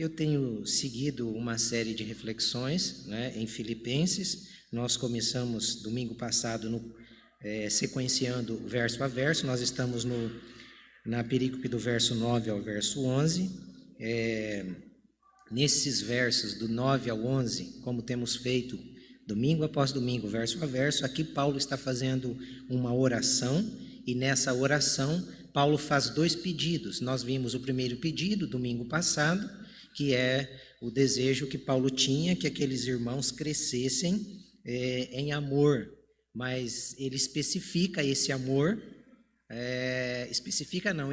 Eu tenho seguido uma série de reflexões, né, em Filipenses. Nós começamos domingo passado sequenciando verso a verso. Nós estamos na perícope do verso 9 ao verso 11. Nesses versos do 9 ao 11, como temos feito domingo após domingo, verso a verso, aqui Paulo está fazendo uma oração, e nessa oração Paulo faz dois pedidos. Nós vimos o primeiro pedido domingo passado, que é o desejo que Paulo tinha, que aqueles irmãos crescessem em amor, mas ele especifica esse amor,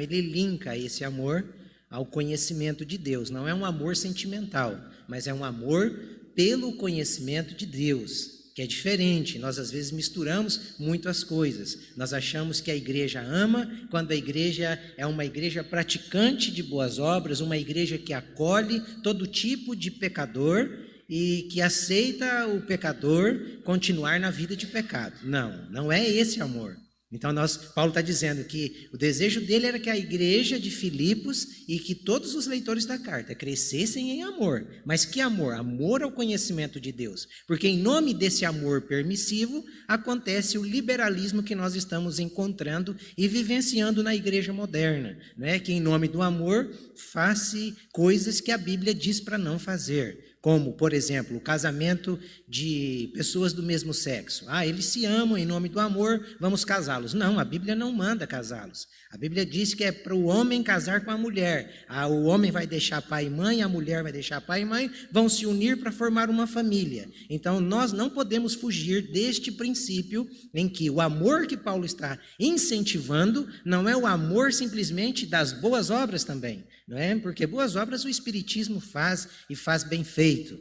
ele linka esse amor ao conhecimento de Deus. Não é um amor sentimental, mas é um amor pelo conhecimento de Deus, que é diferente. Nós às vezes misturamos muito as coisas. Nós achamos que a igreja ama, quando a igreja é uma igreja praticante de boas obras, uma igreja que acolhe todo tipo de pecador e que aceita o pecador continuar na vida de pecado. Não é esse amor. Então Paulo está dizendo que o desejo dele era que a igreja de Filipos e que todos os leitores da carta crescessem em amor. Mas que amor? Amor ao conhecimento de Deus. Porque em nome desse amor permissivo acontece o liberalismo que nós estamos encontrando e vivenciando na igreja moderna, né? Que em nome do amor faz coisas que a Bíblia diz para não fazer. Como, por exemplo, o casamento de pessoas do mesmo sexo. Eles se amam, em nome do amor, vamos casá-los. Não, a Bíblia não manda casá-los. A Bíblia diz que é para o homem casar com a mulher. O homem vai deixar pai e mãe, a mulher vai deixar pai e mãe, vão se unir para formar uma família. Então, nós não podemos fugir deste princípio em que o amor que Paulo está incentivando não é o amor simplesmente das boas obras também, não é? Porque boas obras o Espiritismo faz e faz bem feito.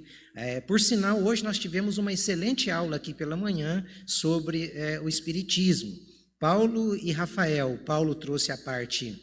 Por sinal, hoje nós tivemos uma excelente aula aqui pela manhã sobre o Espiritismo. Paulo e Rafael. Paulo trouxe a parte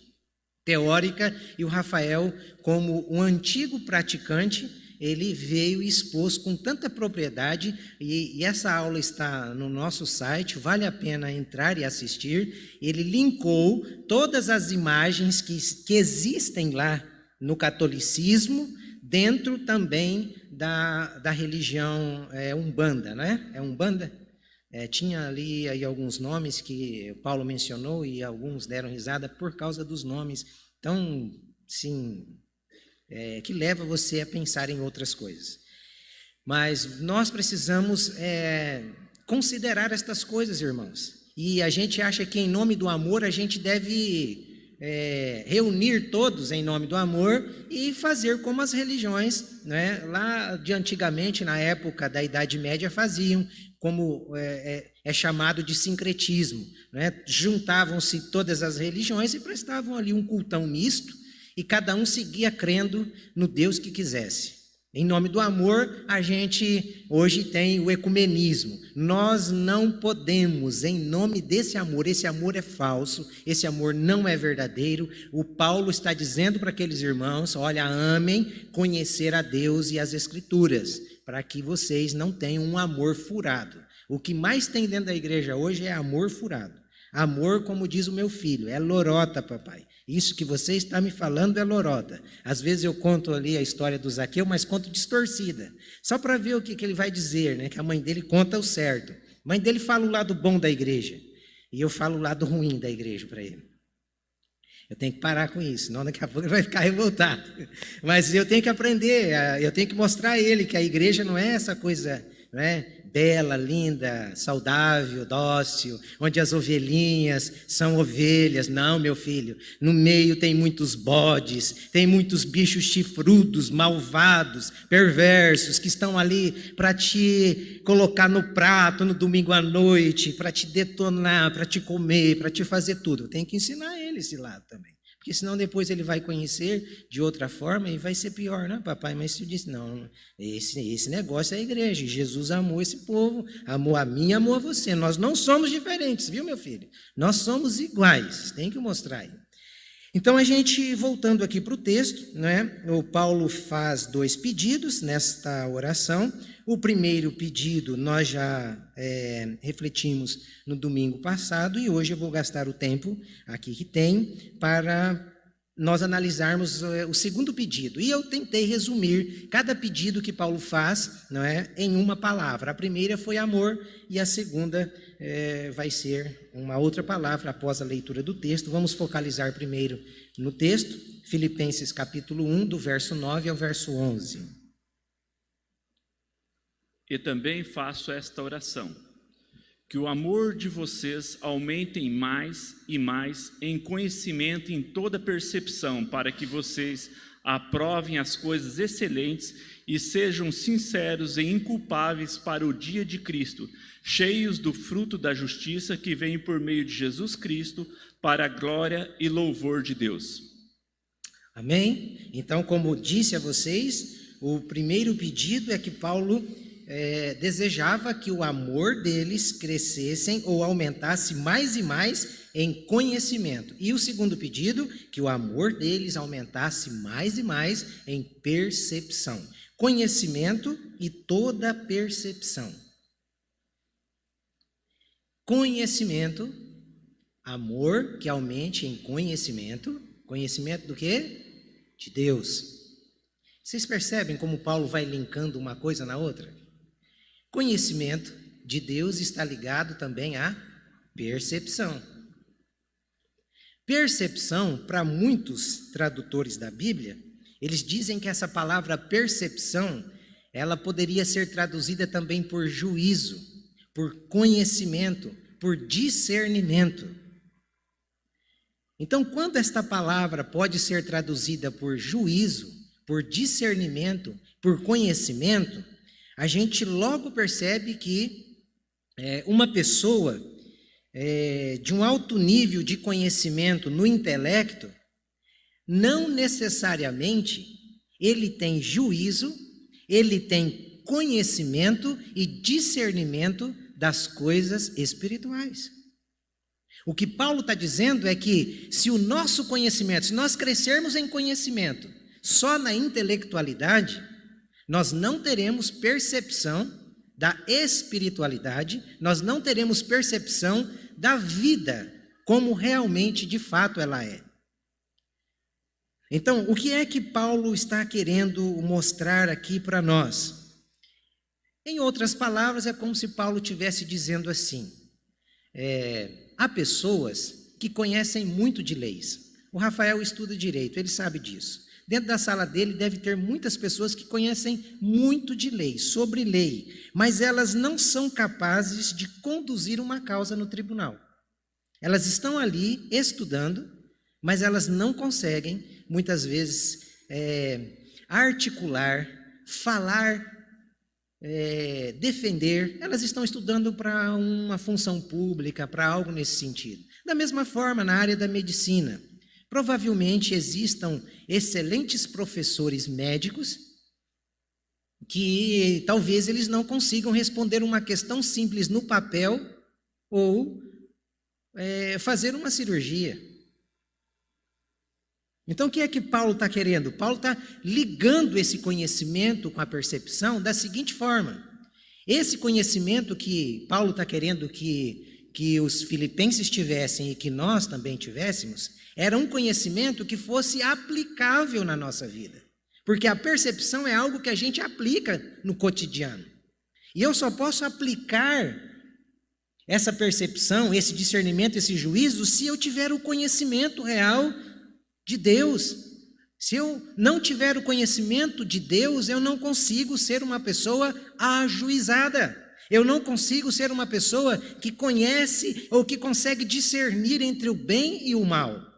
teórica e o Rafael, como um antigo praticante, ele veio e expôs com tanta propriedade, e essa aula está no nosso site, vale a pena entrar e assistir. Ele linkou todas as imagens que existem lá no catolicismo, dentro também da religião Umbanda, né? É Umbanda? Tinha ali aí alguns nomes que o Paulo mencionou e alguns deram risada por causa dos nomes. Então, sim, que leva você a pensar em outras coisas. Mas nós precisamos considerar estas coisas, irmãos. E a gente acha que em nome do amor a gente deve reunir todos em nome do amor e fazer como as religiões, né, lá de antigamente, na época da Idade Média, faziam, como é chamado de sincretismo, né? Juntavam-se todas as religiões e prestavam ali um cultão misto, e cada um seguia crendo no Deus que quisesse. Em nome do amor, a gente hoje tem o ecumenismo. Nós não podemos, em nome desse amor, esse amor é falso, esse amor não é verdadeiro. O Paulo está dizendo para aqueles irmãos, olha, amem conhecer a Deus e as Escrituras, para que vocês não tenham um amor furado. O que mais tem dentro da igreja hoje é amor furado. Amor, como diz o meu filho, é lorota, papai. Isso que você está me falando é lorota. Às vezes eu conto ali a história do Zaqueu, mas conto distorcida. Só para ver o que ele vai dizer, né? Que a mãe dele conta o certo. A mãe dele fala o lado bom da igreja. E eu falo o lado ruim da igreja para ele. Eu tenho que parar com isso, senão daqui a pouco ele vai ficar revoltado. Mas eu tenho que aprender, eu tenho que mostrar a ele que a igreja não é essa coisa, não é? Bela, linda, saudável, dócil, onde as ovelhinhas são ovelhas. Não, meu filho, no meio tem muitos bodes, tem muitos bichos chifrudos, malvados, perversos, que estão ali para te colocar no prato no domingo à noite, para te detonar, para te comer, para te fazer tudo. Eu tenho que ensinar ele esse lado também. Porque senão depois ele vai conhecer de outra forma e vai ser pior, né, papai? Mas eu disse, não, esse negócio é a igreja. Jesus amou esse povo, amou a mim, amou a você. Nós não somos diferentes, viu, meu filho? Nós somos iguais, tem que mostrar aí. Então, a gente, voltando aqui para o texto, né, o Paulo faz dois pedidos nesta oração. O primeiro pedido nós já refletimos no domingo passado, e hoje eu vou gastar o tempo aqui que tem para nós analisarmos o segundo pedido. E eu tentei resumir cada pedido que Paulo faz, não é, em uma palavra. A primeira foi amor e a segunda vai ser uma outra palavra após a leitura do texto. Vamos focalizar primeiro no texto, Filipenses capítulo 1, do verso 9 ao verso 11. E também faço esta oração: que o amor de vocês aumente mais e mais em conhecimento e em toda percepção, para que vocês aprovem as coisas excelentes e sejam sinceros e inculpáveis para o dia de Cristo, cheios do fruto da justiça que vem por meio de Jesus Cristo, para a glória e louvor de Deus. Amém? Então, como disse a vocês, o primeiro pedido é que Paulo desejava que o amor deles crescessem ou aumentasse mais e mais em conhecimento. E o segundo pedido, que o amor deles aumentasse mais e mais em percepção. Conhecimento e toda percepção. Conhecimento, amor que aumente em conhecimento. Conhecimento do quê? De Deus. Vocês percebem como Paulo vai linkando uma coisa na outra? Conhecimento de Deus está ligado também à percepção. Percepção, para muitos tradutores da Bíblia, eles dizem que essa palavra percepção, ela poderia ser traduzida também por juízo, por conhecimento, por discernimento. Então, quando esta palavra pode ser traduzida por juízo, por discernimento, por conhecimento, a gente logo percebe que uma pessoa de um alto nível de conhecimento no intelecto, não necessariamente ele tem juízo, ele tem conhecimento e discernimento das coisas espirituais. O que Paulo está dizendo é que se o nosso conhecimento, se nós crescermos em conhecimento só na intelectualidade, nós não teremos percepção da espiritualidade, nós não teremos percepção da vida, como realmente, de fato, ela é. Então, o que é que Paulo está querendo mostrar aqui para nós? Em outras palavras, é como se Paulo estivesse dizendo assim, há pessoas que conhecem muito de leis. O Rafael estuda direito, ele sabe disso. Dentro da sala dele deve ter muitas pessoas que conhecem muito de lei, sobre lei, mas elas não são capazes de conduzir uma causa no tribunal. Elas estão ali estudando, mas elas não conseguem, muitas vezes, articular, falar, defender. Elas estão estudando para uma função pública, para algo nesse sentido. Da mesma forma, na área da medicina. Provavelmente existam excelentes professores médicos que talvez eles não consigam responder uma questão simples no papel ou fazer uma cirurgia. Então, o que é que Paulo está querendo? Paulo está ligando esse conhecimento com a percepção da seguinte forma. Esse conhecimento que Paulo está querendo que os filipenses tivessem e que nós também tivéssemos, era um conhecimento que fosse aplicável na nossa vida. Porque a percepção é algo que a gente aplica no cotidiano. E eu só posso aplicar essa percepção, esse discernimento, esse juízo, se eu tiver o conhecimento real de Deus. Se eu não tiver o conhecimento de Deus, eu não consigo ser uma pessoa ajuizada. Eu não consigo ser uma pessoa que conhece ou que consegue discernir entre o bem e o mal.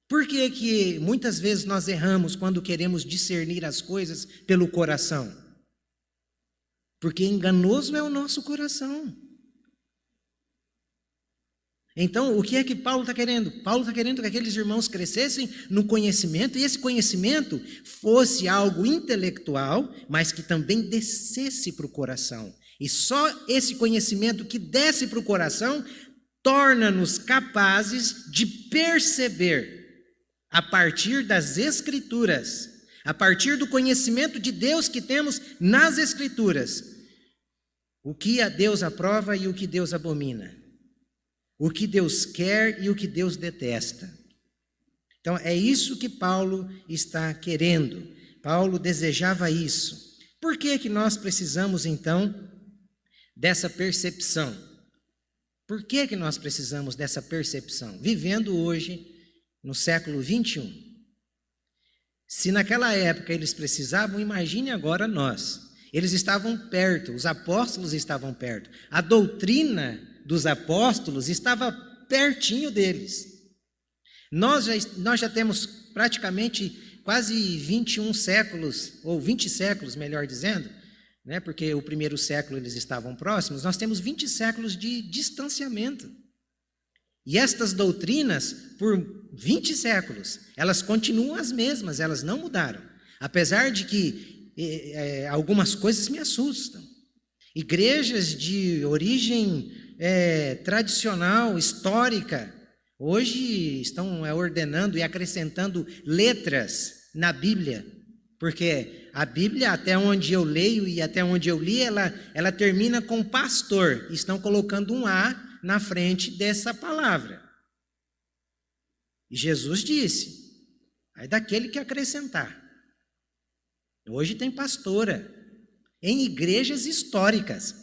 Por que que muitas vezes nós erramos quando queremos discernir as coisas pelo coração? Porque enganoso é o nosso coração. Então, o que é que Paulo está querendo? Paulo está querendo que aqueles irmãos crescessem no conhecimento, e esse conhecimento fosse algo intelectual, mas que também descesse para o coração. E só esse conhecimento que desce para o coração torna-nos capazes de perceber, a partir das Escrituras, a partir do conhecimento de Deus que temos nas Escrituras, o que a Deus aprova e o que Deus abomina. O que Deus quer e o que Deus detesta. Então, é isso que Paulo está querendo. Paulo desejava isso. Por que que nós precisamos, então, dessa percepção? Por que que nós precisamos dessa percepção? Vivendo hoje, no século 21. Se naquela época eles precisavam, imagine agora nós. Eles estavam perto, os apóstolos estavam perto. A doutrina dos apóstolos estava pertinho deles. Nós já temos praticamente quase 21 séculos, ou 20 séculos, melhor dizendo, né? Porque o primeiro século eles estavam próximos, nós temos 20 séculos de distanciamento. E estas doutrinas, por 20 séculos, elas continuam as mesmas, elas não mudaram. Apesar de que algumas coisas me assustam. Igrejas de origem tradicional, histórica, hoje estão ordenando e acrescentando letras na Bíblia, porque a Bíblia, até onde eu leio e até onde eu li, ela termina com pastor. Estão colocando um A na frente dessa palavra. E Jesus disse, aí daquele que acrescentar. Hoje tem pastora em igrejas históricas,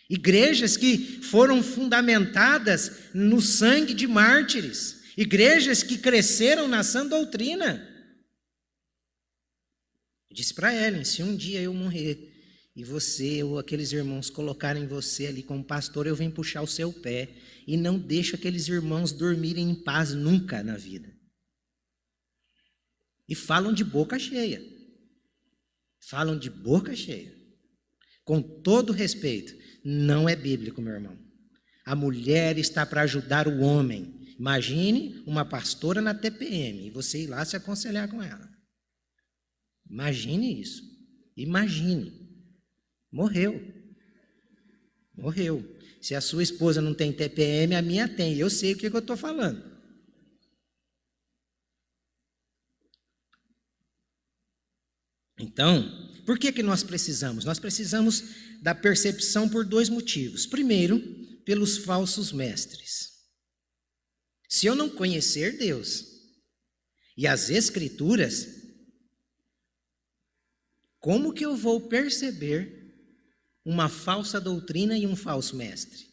igrejas que foram fundamentadas no sangue de mártires, igrejas que cresceram na sã doutrina. Eu disse para Ellen, se um dia eu morrer e você ou aqueles irmãos colocarem você ali como pastor, eu venho puxar o seu pé e não deixo aqueles irmãos dormirem em paz nunca na vida. E falam de boca cheia. Falam de boca cheia. Com todo respeito, não é bíblico, meu irmão. A mulher está para ajudar o homem. Imagine uma pastora na TPM e você ir lá se aconselhar com ela. Imagine isso. Imagine. Morreu. Morreu. Se a sua esposa não tem TPM, a minha tem. Eu sei o que eu estou falando. Então, por que nós precisamos? Nós precisamos da percepção por dois motivos. Primeiro, pelos falsos mestres. Se eu não conhecer Deus e as Escrituras, como que eu vou perceber uma falsa doutrina e um falso mestre?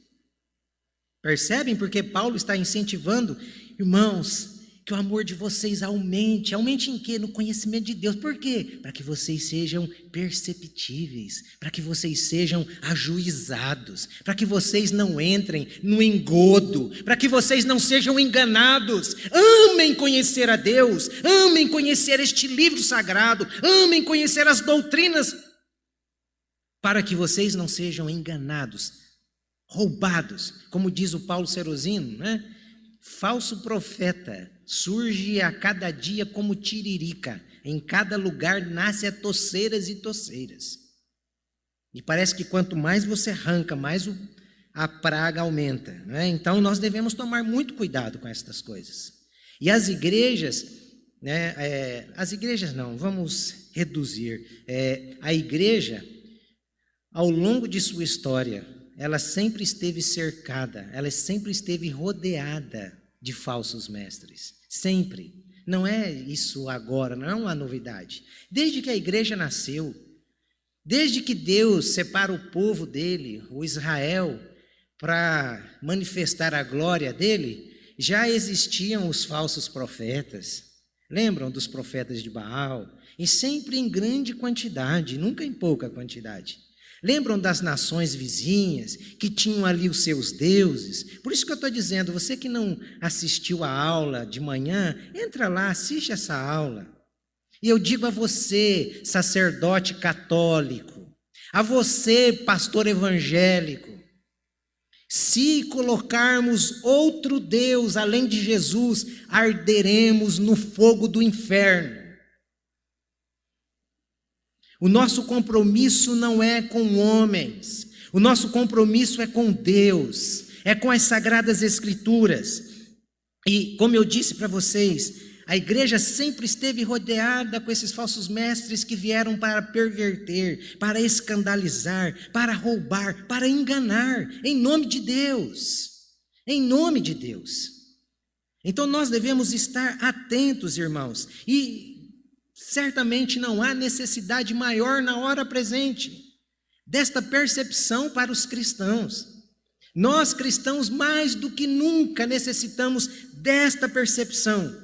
Percebem porque Paulo está incentivando, irmãos, que o amor de vocês aumente. Aumente em quê? No conhecimento de Deus. Por quê? Para que vocês sejam perceptíveis, para que vocês sejam ajuizados, para que vocês não entrem no engodo, para que vocês não sejam enganados. Amem conhecer a Deus, amem conhecer este livro sagrado, amem conhecer as doutrinas, para que vocês não sejam enganados, roubados, como diz o Paulo Serosino, né? Falso profeta surge a cada dia como tiririca. Em cada lugar nasce a toceiras e toceiras. E parece que quanto mais você arranca, mais a praga aumenta, né? Então nós devemos tomar muito cuidado com estas coisas. E as igrejas, né, as igrejas não, vamos reduzir. A igreja, ao longo de sua história, ela sempre esteve cercada, ela sempre esteve rodeada de falsos mestres. Sempre. Não é isso agora, não é uma novidade. Desde que a igreja nasceu, desde que Deus separa o povo dele, o Israel, para manifestar a glória dele, já existiam os falsos profetas. Lembram dos profetas de Baal? E sempre em grande quantidade, nunca em pouca quantidade. Lembram das nações vizinhas que tinham ali os seus deuses? Por isso que eu estou dizendo, você que não assistiu a aula de manhã, entra lá, assiste essa aula. E eu digo a você, sacerdote católico, a você, pastor evangélico, se colocarmos outro Deus além de Jesus, arderemos no fogo do inferno. O nosso compromisso não é com homens, o nosso compromisso é com Deus, é com as Sagradas Escrituras. E como eu disse para vocês, a igreja sempre esteve rodeada com esses falsos mestres que vieram para perverter, para escandalizar, para roubar, para enganar, em nome de Deus, em nome de Deus. Então nós devemos estar atentos, irmãos, e certamente não há necessidade maior na hora presente desta percepção para os cristãos. Nós cristãos mais do que nunca necessitamos desta percepção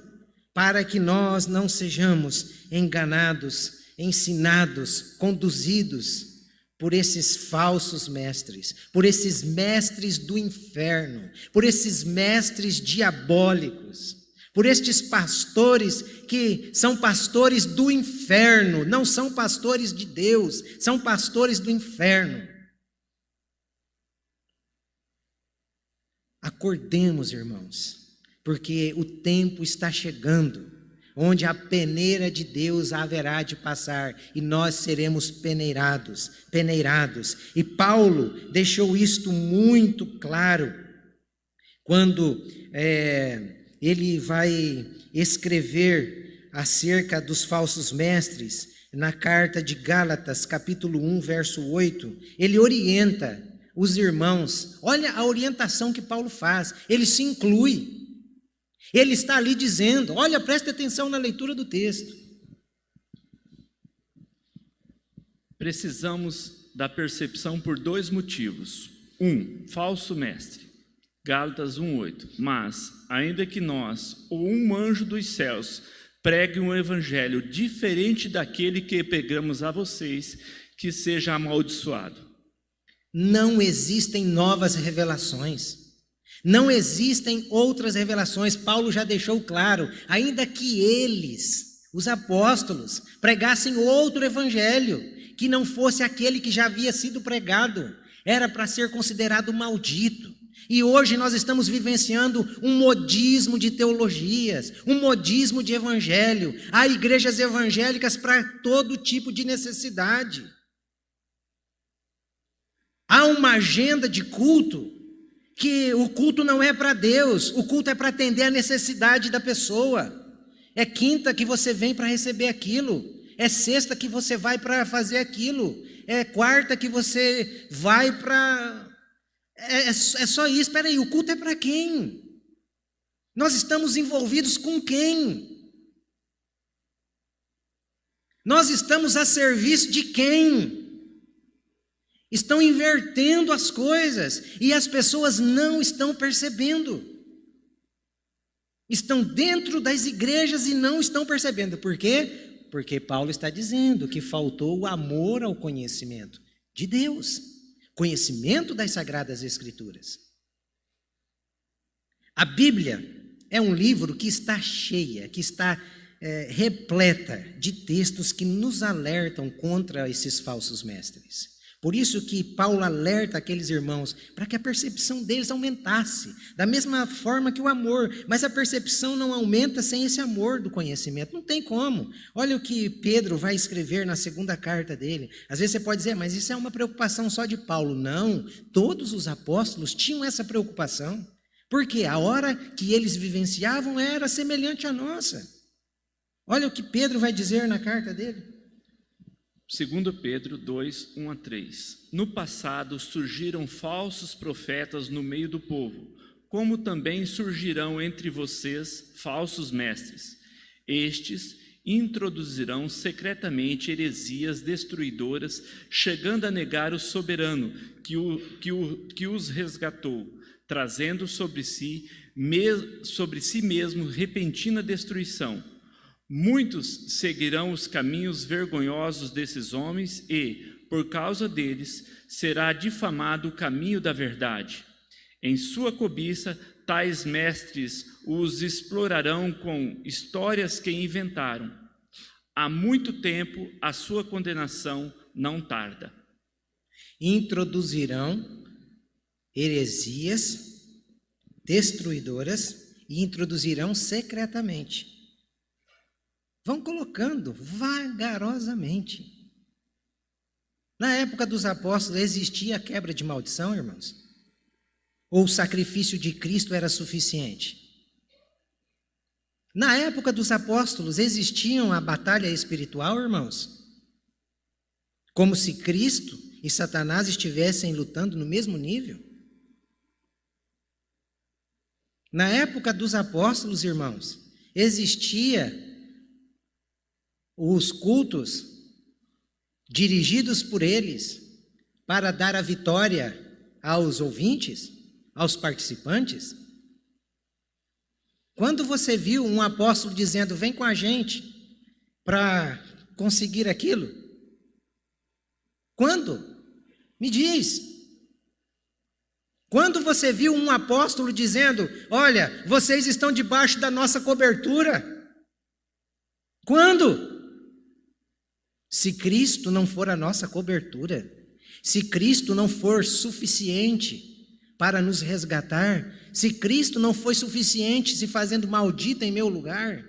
para que nós não sejamos enganados, ensinados, conduzidos por esses falsos mestres, por esses mestres do inferno, por esses mestres diabólicos, por estes pastores que são pastores do inferno, não são pastores de Deus, são pastores do inferno. Acordemos, irmãos, porque o tempo está chegando, onde a peneira de Deus haverá de passar, e nós seremos peneirados. E Paulo deixou isto muito claro, quando ele vai escrever acerca dos falsos mestres, na carta de Gálatas, capítulo 1, verso 8, ele orienta os irmãos. Olha a orientação que Paulo faz, ele se inclui. Ele está ali dizendo, olha, preste atenção na leitura do texto. Precisamos da percepção por dois motivos. Falso mestre. Gálatas 1:8. Mas, ainda que nós, ou um anjo dos céus, pregue um evangelho diferente daquele que pregamos a vocês, que seja amaldiçoado. Não existem novas revelações. Não existem outras revelações. Paulo já deixou claro, ainda que eles, os apóstolos, pregassem outro evangelho, que não fosse aquele que já havia sido pregado, era para ser considerado maldito. E hoje nós estamos vivenciando um modismo de teologias, um modismo de evangelho. Há igrejas evangélicas para todo tipo de necessidade. Há uma agenda de culto, que o culto não é para Deus, o culto é para atender a necessidade da pessoa. É quinta que você vem para receber aquilo, é sexta que você vai para fazer aquilo, é quarta que você vai para... É só isso. Espera aí, o culto é para quem? Nós estamos envolvidos com quem? Nós estamos a serviço de quem? Estão invertendo as coisas e as pessoas não estão percebendo. Estão dentro das igrejas e não estão percebendo. Por quê? Porque Paulo está dizendo que faltou o amor ao conhecimento de Deus, conhecimento das Sagradas Escrituras. A Bíblia é um livro que está cheia, que está repleta de textos que nos alertam contra esses falsos mestres. Por isso que Paulo alerta aqueles irmãos, para que a percepção deles aumentasse, da mesma forma que o amor, mas a percepção não aumenta sem esse amor do conhecimento, não tem como. Olha o que Pedro vai escrever na segunda carta dele. Às vezes você pode dizer, mas isso é uma preocupação só de Paulo. Não, todos os apóstolos tinham essa preocupação, porque a hora que eles vivenciavam era semelhante à nossa. Olha o que Pedro vai dizer na carta dele. 2 Pedro 2, 1-3. No passado surgiram falsos profetas no meio do povo, como também surgirão entre vocês falsos mestres. Estes introduzirão secretamente heresias destruidoras, chegando a negar o soberano que os resgatou, trazendo sobre si mesmo repentina destruição. Muitos seguirão os caminhos vergonhosos desses homens e, por causa deles, será difamado o caminho da verdade. Em sua cobiça, tais mestres os explorarão com histórias que inventaram. Há muito tempo a sua condenação não tarda. Introduzirão heresias destruidoras e introduzirão secretamente. Vão colocando vagarosamente. Na época dos apóstolos existia a quebra de maldição, irmãos? Ou o sacrifício de Cristo era suficiente? Na época dos apóstolos existia a batalha espiritual, irmãos? Como se Cristo e Satanás estivessem lutando no mesmo nível? Na época dos apóstolos, irmãos, existia os cultos dirigidos por eles para dar a vitória aos ouvintes, aos participantes. Quando você viu um apóstolo dizendo, vem com a gente para conseguir aquilo? Quando? Me diz. Quando você viu um apóstolo dizendo, olha, vocês estão debaixo da nossa cobertura? Quando? Se Cristo não for a nossa cobertura, se Cristo não for suficiente para nos resgatar, se Cristo não foi suficiente se fazendo maldita em meu lugar,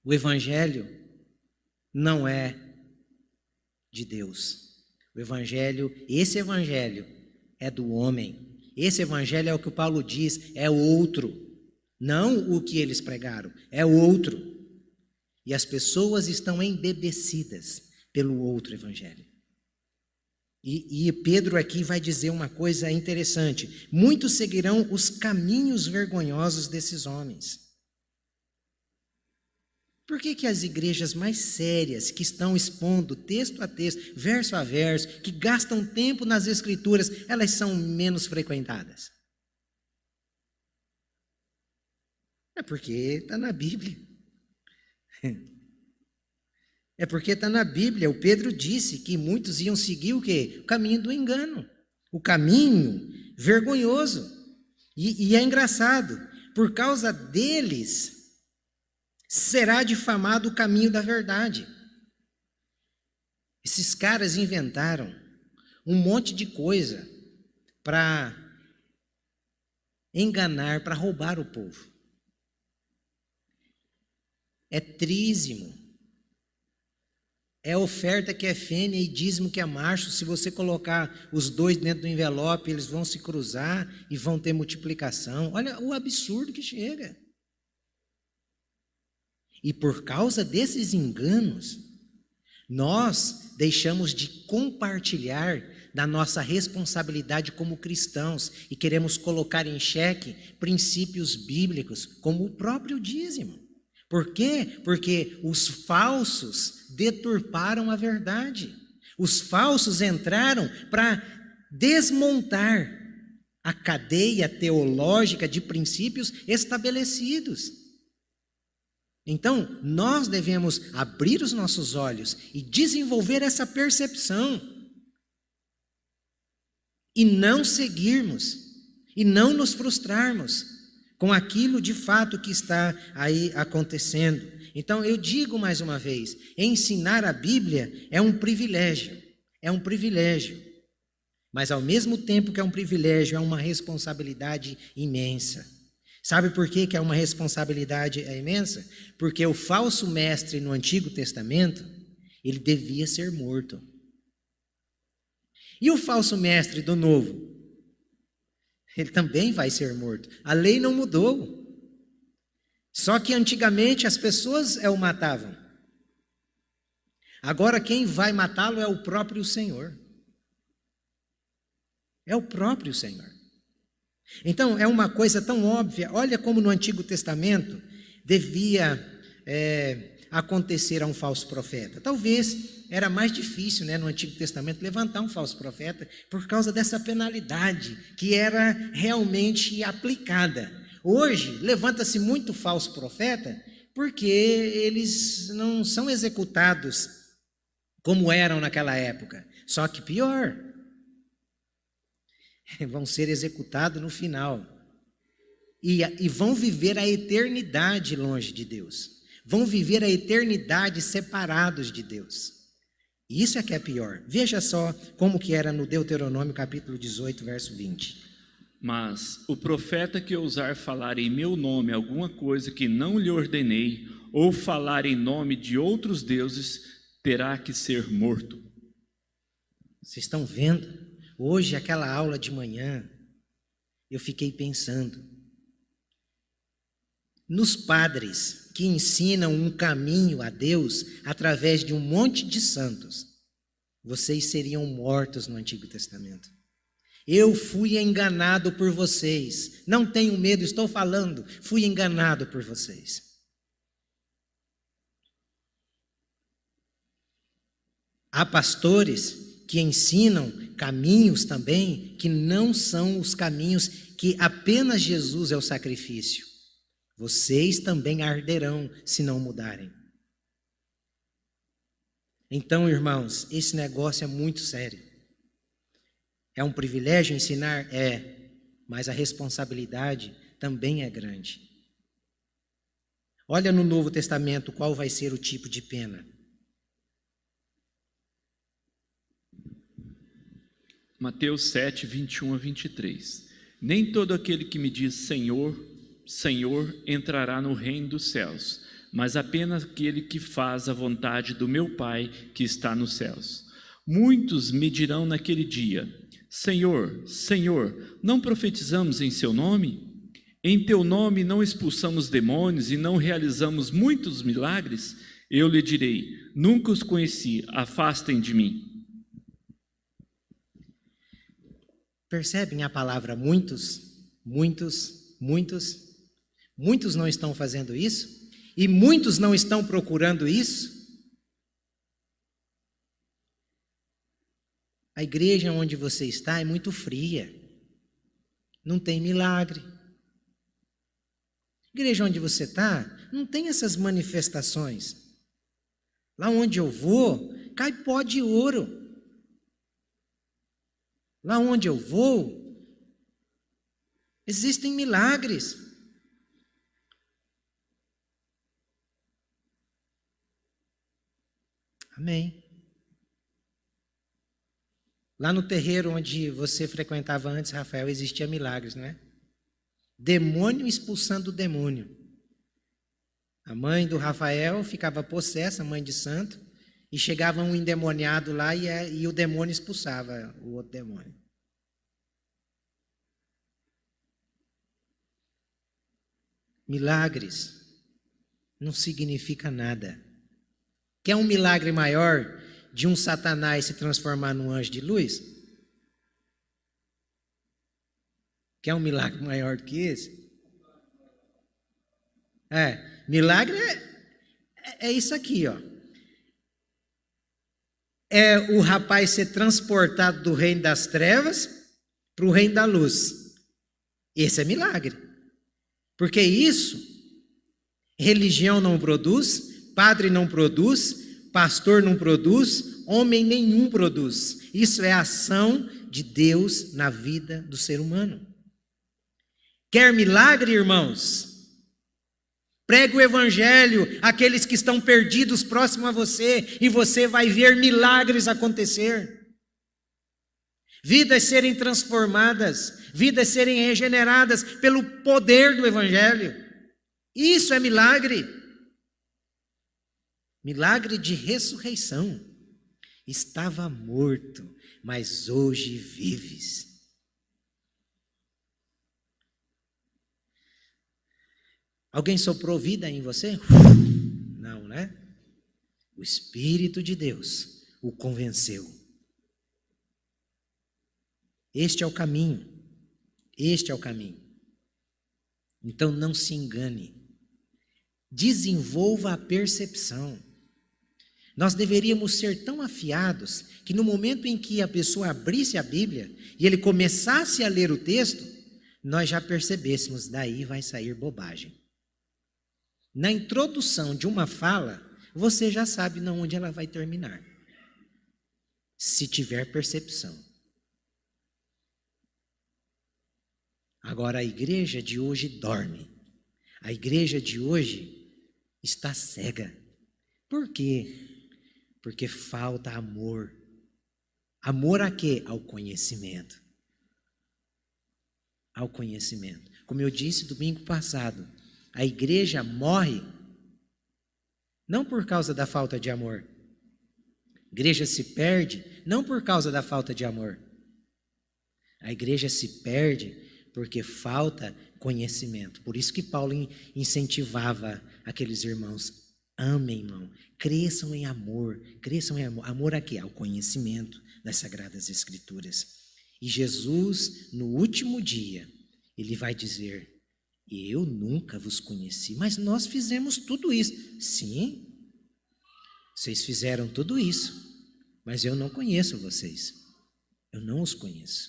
o Evangelho não é de Deus. O Evangelho, esse Evangelho é do homem. Esse Evangelho é o que o Paulo diz, é outro. Não o que eles pregaram, é outro. E as pessoas estão embebecidas pelo outro Evangelho. E Pedro aqui vai dizer uma coisa interessante. Muitos seguirão os caminhos vergonhosos desses homens. Por que as igrejas mais sérias, que estão expondo texto a texto, verso a verso, que gastam tempo nas escrituras, elas são menos frequentadas? É porque está na Bíblia. É porque está na Bíblia. O Pedro disse que muitos iam seguir o quê? O caminho do engano. O caminho vergonhoso. E é engraçado, por causa deles será difamado o caminho da verdade. Esses caras inventaram um monte de coisa para enganar, para roubar o povo. É trízimo. É oferta que é fêmea e dízimo que é macho. Se você colocar os dois dentro do envelope, eles vão se cruzar e vão ter multiplicação. Olha o absurdo que chega. E por causa desses enganos, nós deixamos de compartilhar da nossa responsabilidade como cristãos e queremos colocar em xeque princípios bíblicos, como o próprio dízimo. Por quê? Porque os falsos deturparam a verdade. Os falsos entraram para desmontar a cadeia teológica de princípios estabelecidos. Então, nós devemos abrir os nossos olhos e desenvolver essa percepção. E não seguirmos, e não nos frustrarmos com aquilo de fato que está aí acontecendo. Então, eu digo mais uma vez, ensinar a Bíblia é um privilégio, mas ao mesmo tempo que é um privilégio, é uma responsabilidade imensa. Sabe por que é uma responsabilidade imensa? Porque o falso mestre no Antigo Testamento, ele devia ser morto. E o falso mestre do Novo? Ele também vai ser morto. A lei não mudou. Só que antigamente as pessoas o matavam. Agora quem vai matá-lo é o próprio Senhor. É o próprio Senhor. Então é uma coisa tão óbvia. Olha como no Antigo Testamento devia acontecer a um falso profeta. Talvez era mais difícil, no Antigo Testamento levantar um falso profeta por causa dessa penalidade que era realmente aplicada. Hoje levanta-se muito falso profeta porque eles não são executados como eram naquela época. Só que pior, vão ser executados no final e vão viver a eternidade longe de Deus. Vão viver a eternidade separados de Deus. Isso é que é pior. Veja só como que era no Deuteronômio capítulo 18, verso 20. Mas o profeta que ousar falar em meu nome alguma coisa que não lhe ordenei, ou falar em nome de outros deuses, terá que ser morto. Vocês estão vendo? Hoje, aquela aula de manhã, eu fiquei pensando nos padres que ensinam um caminho a Deus através de um monte de santos. Vocês seriam mortos no Antigo Testamento. Eu fui enganado por vocês. Não tenho medo, estou falando. Fui enganado por vocês. Há pastores que ensinam caminhos também que não são os caminhos que apenas Jesus é o sacrifício. Vocês também arderão se não mudarem. Então, irmãos, esse negócio é muito sério. É um privilégio ensinar? É, mas a responsabilidade também é grande. Olha no Novo Testamento qual vai ser o tipo de pena. Mateus 7, 21 a 23. Nem todo aquele que me diz Senhor, Senhor, entrará no reino dos céus, mas apenas aquele que faz a vontade do meu Pai que está nos céus. Muitos me dirão naquele dia: Senhor, Senhor, não profetizamos em seu nome? Em teu nome não expulsamos demônios e não realizamos muitos milagres? Eu lhe direi: nunca os conheci, afastem de mim. Percebem a palavra muitos? Muitos, muitos. Muitos não estão fazendo isso? E muitos não estão procurando isso? A igreja onde você está é muito fria. Não tem milagre. A igreja onde você está não tem essas manifestações. Lá onde eu vou, cai pó de ouro. Lá onde eu vou, existem milagres. Amém. Lá no terreiro onde você frequentava antes, Rafael, existia milagres, não é? Demônio expulsando o demônio. A mãe do Rafael ficava possessa, mãe de santo, e chegava um endemoniado lá e o demônio expulsava o outro demônio. Milagres não significa nada. Quer um milagre maior de um Satanás se transformar num anjo de luz? Quer um milagre maior do que esse? Milagre é isso aqui, ó. É o rapaz ser transportado do reino das trevas para o reino da luz. Esse é milagre. Porque isso, religião não produz, padre não produz, pastor não produz, homem nenhum produz. Isso é a ação de Deus na vida do ser humano. Quer milagre, irmãos? Pregue o evangelho àqueles que estão perdidos próximo a você e você vai ver milagres acontecer. Vidas serem transformadas, vidas serem regeneradas pelo poder do evangelho. Isso é milagre. Milagre de ressurreição. Estava morto, mas hoje vives. Alguém soprou vida em você? Não, né? O Espírito de Deus o convenceu. Este é o caminho. Este é o caminho. Então não se engane. Desenvolva a percepção. Nós deveríamos ser tão afiados que no momento em que a pessoa abrisse a Bíblia e ele começasse a ler o texto, nós já percebêssemos, daí vai sair bobagem. Na introdução de uma fala, você já sabe onde ela vai terminar. Se tiver percepção. Agora a igreja de hoje dorme. A igreja de hoje está cega. Por quê? Porque falta amor. Amor a quê? Ao conhecimento. Ao conhecimento. Como eu disse domingo passado, a igreja morre não por causa da falta de amor. A igreja se perde não por causa da falta de amor. A igreja se perde porque falta conhecimento. Por isso que Paulo incentivava aqueles irmãos: amem, irmão, cresçam em amor. Cresçam em amor. Amor a quê? Ao conhecimento das Sagradas Escrituras. E Jesus, no último dia, ele vai dizer: eu nunca vos conheci, mas nós fizemos tudo isso. Sim, vocês fizeram tudo isso, mas eu não conheço vocês. Eu não os conheço.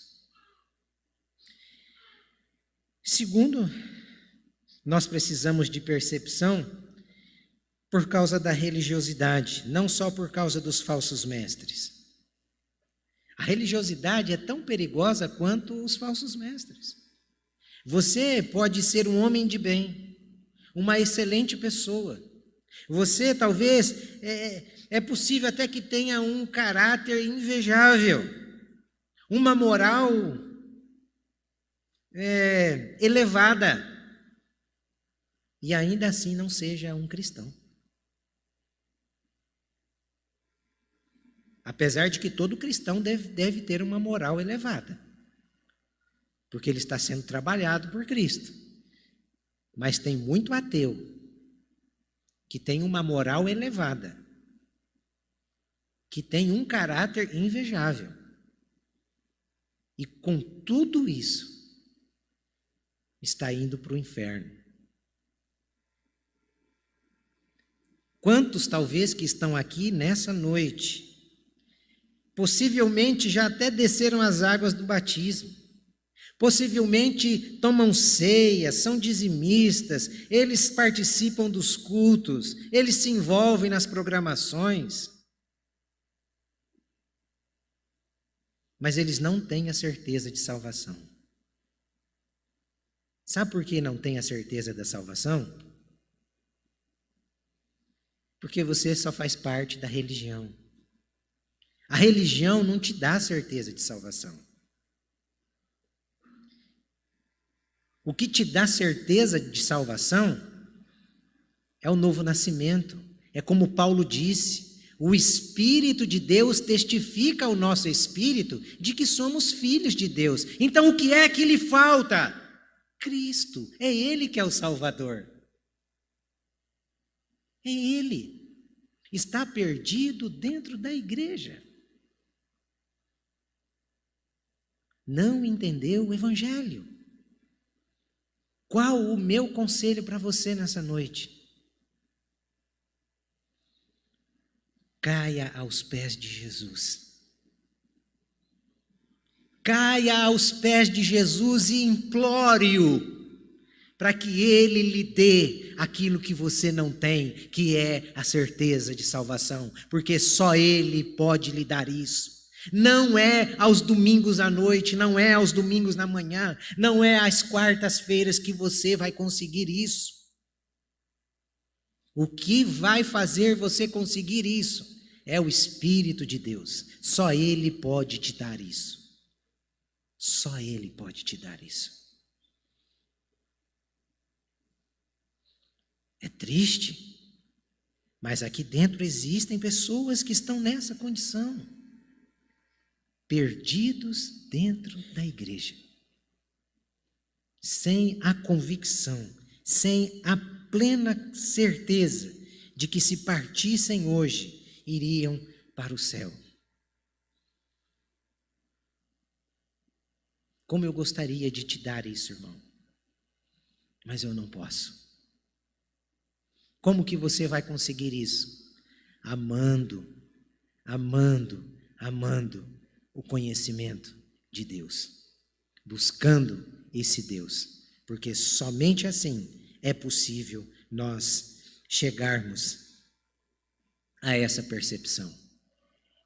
Segundo, nós precisamos de percepção por causa da religiosidade, não só por causa dos falsos mestres. A religiosidade é tão perigosa quanto os falsos mestres. Você pode ser um homem de bem, uma excelente pessoa. Você talvez, é possível até que tenha um caráter invejável, uma moral elevada, e ainda assim não seja um cristão. Apesar de que todo cristão deve ter uma moral elevada, porque ele está sendo trabalhado por Cristo. Mas tem muito ateu que tem uma moral elevada, que tem um caráter invejável. E com tudo isso, está indo para o inferno. Quantos talvez que estão aqui nessa noite, possivelmente já até desceram as águas do batismo, possivelmente tomam ceia, são dizimistas, eles participam dos cultos, eles se envolvem nas programações, mas eles não têm a certeza de salvação. Sabe por que não tem a certeza da salvação? Porque você só faz parte da religião. A religião não te dá certeza de salvação. O que te dá certeza de salvação é o novo nascimento. É como Paulo disse, o Espírito de Deus testifica ao nosso espírito de que somos filhos de Deus. Então o que é que lhe falta? Cristo. É Ele que é o Salvador. É Ele. Está perdido dentro da igreja. Não entendeu o Evangelho. Qual o meu conselho para você nessa noite? Caia aos pés de Jesus. Caia aos pés de Jesus e implore-o para que Ele lhe dê aquilo que você não tem, que é a certeza de salvação, porque só Ele pode lhe dar isso. Não é aos domingos à noite, não é aos domingos na manhã, não é às quartas-feiras que você vai conseguir isso. O que vai fazer você conseguir isso é o Espírito de Deus. Só Ele pode te dar isso. Só Ele pode te dar isso. É triste, mas aqui dentro existem pessoas que estão nessa condição, perdidos dentro da igreja, sem a convicção, sem a plena certeza de que se partissem hoje, iriam para o céu. Como eu gostaria de te dar isso, irmão, mas eu não posso. Como que você vai conseguir isso? Amando, amando, amando o conhecimento de Deus, buscando esse Deus, porque somente assim é possível nós chegarmos a essa percepção.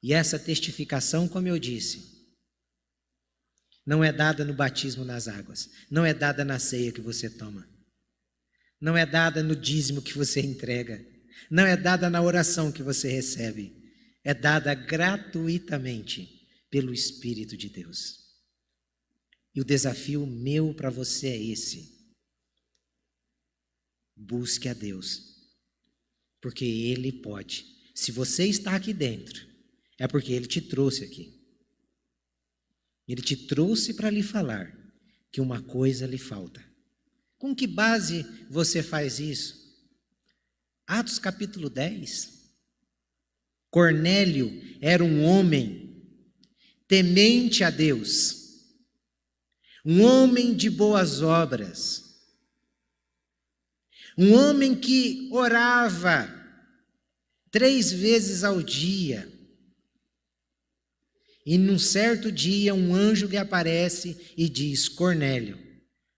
E essa testificação, como eu disse, não é dada no batismo nas águas, não é dada na ceia que você toma, não é dada no dízimo que você entrega, não é dada na oração que você recebe, é dada gratuitamente pelo Espírito de Deus. E o desafio meu para você é esse: busque a Deus, porque Ele pode. Se você está aqui dentro, é porque Ele te trouxe aqui. Ele te trouxe para lhe falar que uma coisa lhe falta. Com que base você faz isso? Atos capítulo 10. Cornélio era um homem temente a Deus. um homem de boas obras, um homem que orava 3 vezes ao dia. E num certo dia um anjo lhe aparece e diz: Cornélio,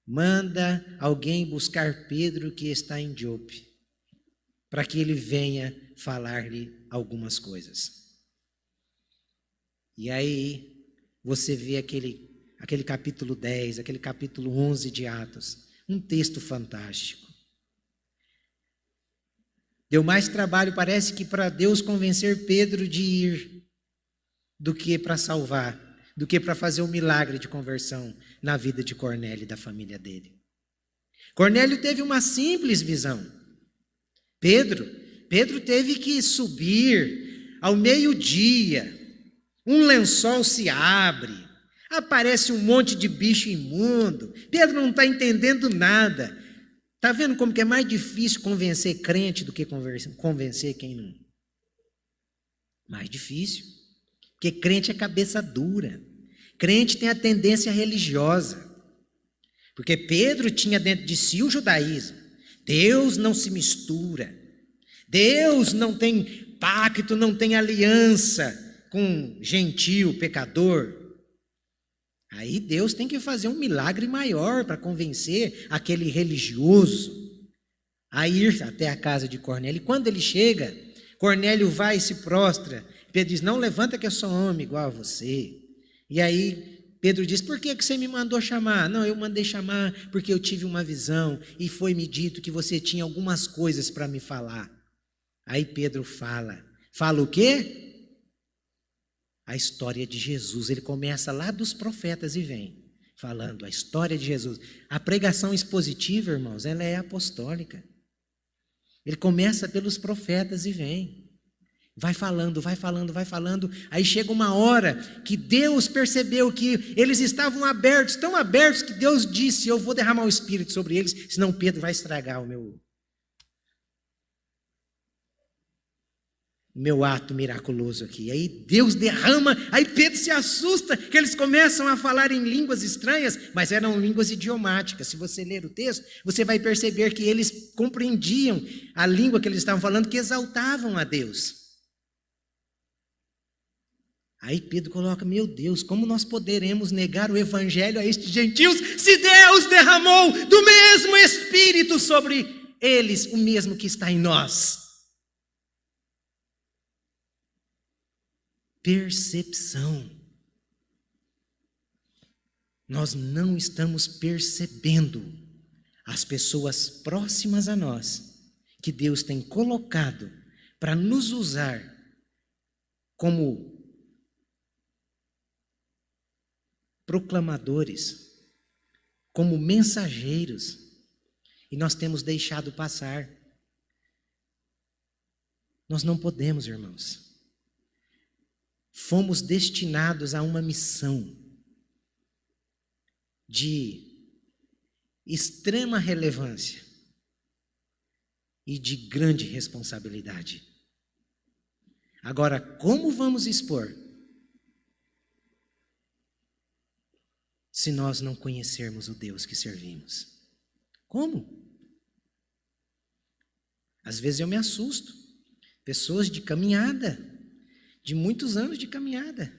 manda alguém buscar Pedro que está em Jope, para que ele venha falar-lhe algumas coisas. E aí você vê aquele capítulo 10, aquele capítulo 11 de Atos, um texto fantástico. Deu mais trabalho, parece que para Deus convencer Pedro de ir, do que para salvar, do que para fazer um milagre de conversão na vida de Cornélio e da família dele. Cornélio teve uma simples visão. Pedro teve que subir ao meio-dia, um lençol se abre, aparece um monte de bicho imundo, Pedro não está entendendo nada. Está vendo como que é mais difícil convencer crente do que convencer quem não? Mais difícil. Porque crente é cabeça dura. Crente tem a tendência religiosa. Porque Pedro tinha dentro de si o judaísmo. Deus não se mistura. Deus não tem pacto, não tem aliança com gentil, pecador. Aí Deus tem que fazer um milagre maior para convencer aquele religioso a ir até a casa de Cornélio. E quando ele chega, Cornélio vai e se prostra. Pedro diz: não, levanta que eu sou homem igual a você. E aí Pedro diz: por que você me mandou chamar? Não, eu mandei chamar porque eu tive uma visão e foi-me dito que você tinha algumas coisas para me falar. Aí Pedro fala o quê? A história de Jesus. Ele começa lá dos profetas e vem falando a história de Jesus. A pregação expositiva, irmãos, ela é apostólica. Ele começa pelos profetas e vem. Vai falando. Aí chega uma hora que Deus percebeu que eles estavam abertos, tão abertos que Deus disse: eu vou derramar o Espírito sobre eles, senão Pedro vai estragar o meu ato miraculoso aqui. Aí Deus derrama, aí Pedro se assusta, que eles começam a falar em línguas estranhas, mas eram línguas idiomáticas. Se você ler o texto, você vai perceber que eles compreendiam a língua que eles estavam falando, que exaltavam a Deus. Aí Pedro coloca: meu Deus, como nós poderemos negar o evangelho a estes gentios, se Deus derramou do mesmo Espírito sobre eles, o mesmo que está em nós? Percepção. Nós não estamos percebendo as pessoas próximas a nós, que Deus tem colocado para nos usar como proclamadores, como mensageiros, e nós temos deixado passar. Nós não podemos, irmãos. Fomos destinados a uma missão de extrema relevância e de grande responsabilidade. Agora, como vamos expor se nós não conhecermos o Deus que servimos? Como? Às vezes eu me assusto. Pessoas de caminhada, de muitos anos de caminhada,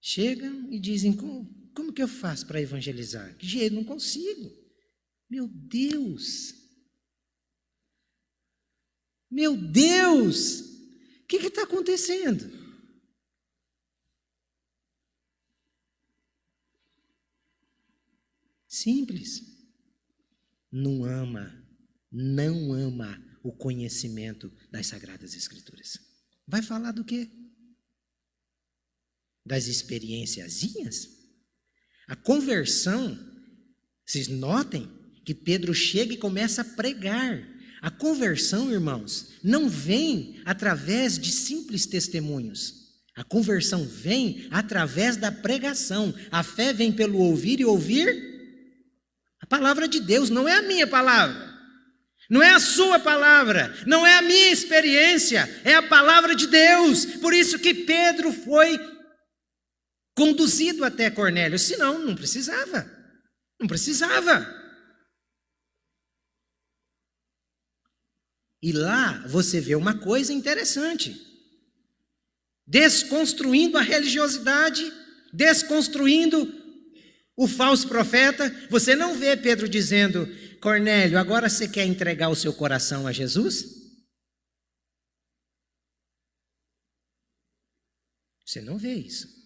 chegam e dizem: como que eu faço para evangelizar? Que jeito, não consigo. Meu Deus! Meu Deus! O que está acontecendo? Simples. Não ama o conhecimento das Sagradas Escrituras. Vai falar do quê? Das experienciazinhas? A conversão, vocês notem que Pedro chega e começa a pregar. A conversão, irmãos, não vem através de simples testemunhos. A conversão vem através da pregação. A fé vem pelo ouvir e ouvir a palavra de Deus. Não é a minha palavra, não é a sua palavra, não é a minha experiência, é a palavra de Deus. Por isso que Pedro foi conduzido até Cornélio, senão não precisava. Não precisava. E lá você vê uma coisa interessante. Desconstruindo a religiosidade, desconstruindo o falso profeta, você não vê Pedro dizendo: Cornélio, agora você quer entregar o seu coração a Jesus? Você não vê isso.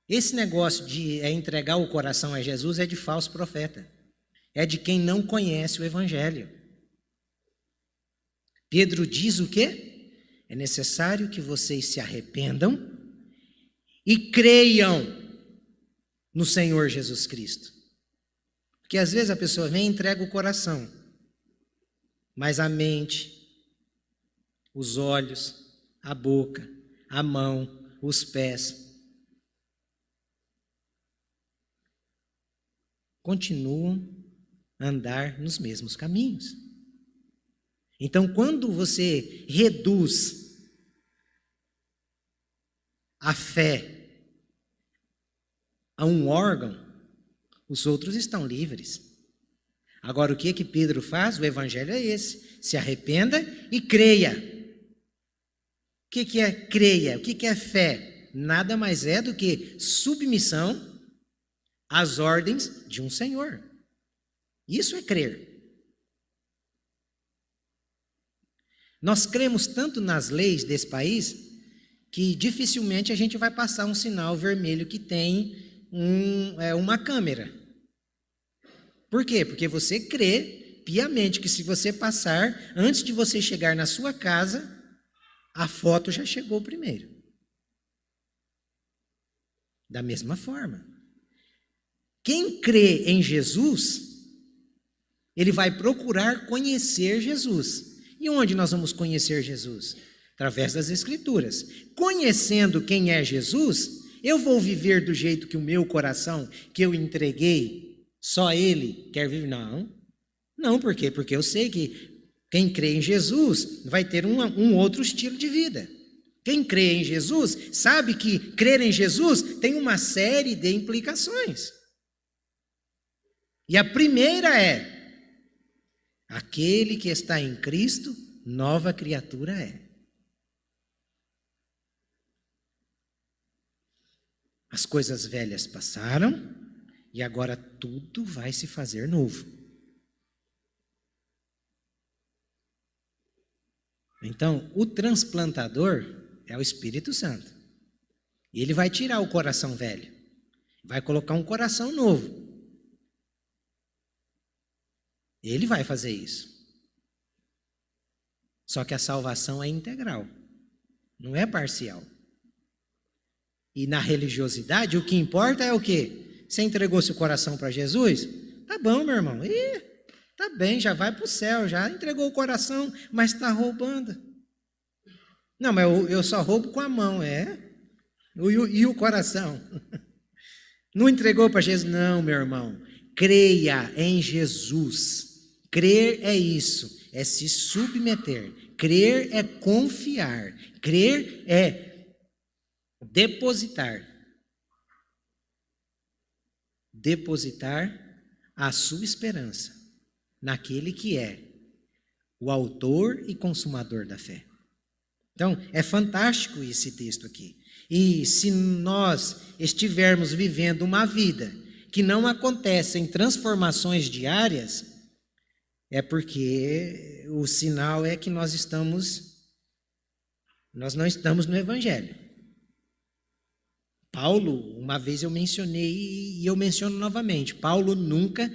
Esse negócio de entregar o coração a Jesus é de falso profeta. É de quem não conhece o Evangelho. Pedro diz o quê? É necessário que vocês se arrependam e creiam no Senhor Jesus Cristo. Porque às vezes a pessoa vem e entrega o coração, mas a mente, os olhos, a boca, a mão, os pés continuam a andar nos mesmos caminhos. Então, quando você reduz a fé a um órgão, os outros estão livres. Agora, o que Pedro faz? O evangelho é esse: se arrependa e creia. O que é creia? O que é fé? Nada mais é do que submissão às ordens de um Senhor. Isso é crer. Nós cremos tanto nas leis desse país que dificilmente a gente vai passar um sinal vermelho que tem uma câmera. Por quê? Porque você crê piamente que se você passar, antes de você chegar na sua casa, a foto já chegou primeiro. Da mesma forma, quem crê em Jesus, ele vai procurar conhecer Jesus. E onde nós vamos conhecer Jesus? Através das Escrituras. Conhecendo quem é Jesus, eu vou viver do jeito que o meu coração, que eu entreguei, só Ele quer viver? Não, por quê? Porque eu sei que quem crê em Jesus vai ter um outro estilo de vida. Quem crê em Jesus sabe que crer em Jesus tem uma série de implicações. E a primeira é: aquele que está em Cristo, nova criatura é. As coisas velhas passaram e agora tudo vai se fazer novo. Então, o transplantador é o Espírito Santo. E ele vai tirar o coração velho, vai colocar um coração novo. Ele vai fazer isso. Só que a salvação é integral, não é parcial. E na religiosidade, o que importa é o quê? Você entregou seu coração para Jesus? Tá bom, meu irmão. Tá bem, já vai para o céu, já entregou o coração, mas está roubando. Não, mas eu só roubo com a mão, E o coração? Não entregou para Jesus? Não, meu irmão. Creia em Jesus. Crer é isso, é se submeter. Crer é confiar. Crer é depositar a sua esperança naquele que é o autor e consumador da fé. Então, é fantástico esse texto aqui. E se nós estivermos vivendo uma vida que não acontecem transformações diárias, é porque o sinal é que nós não estamos no Evangelho. Paulo, uma vez eu mencionei e eu menciono novamente, Paulo nunca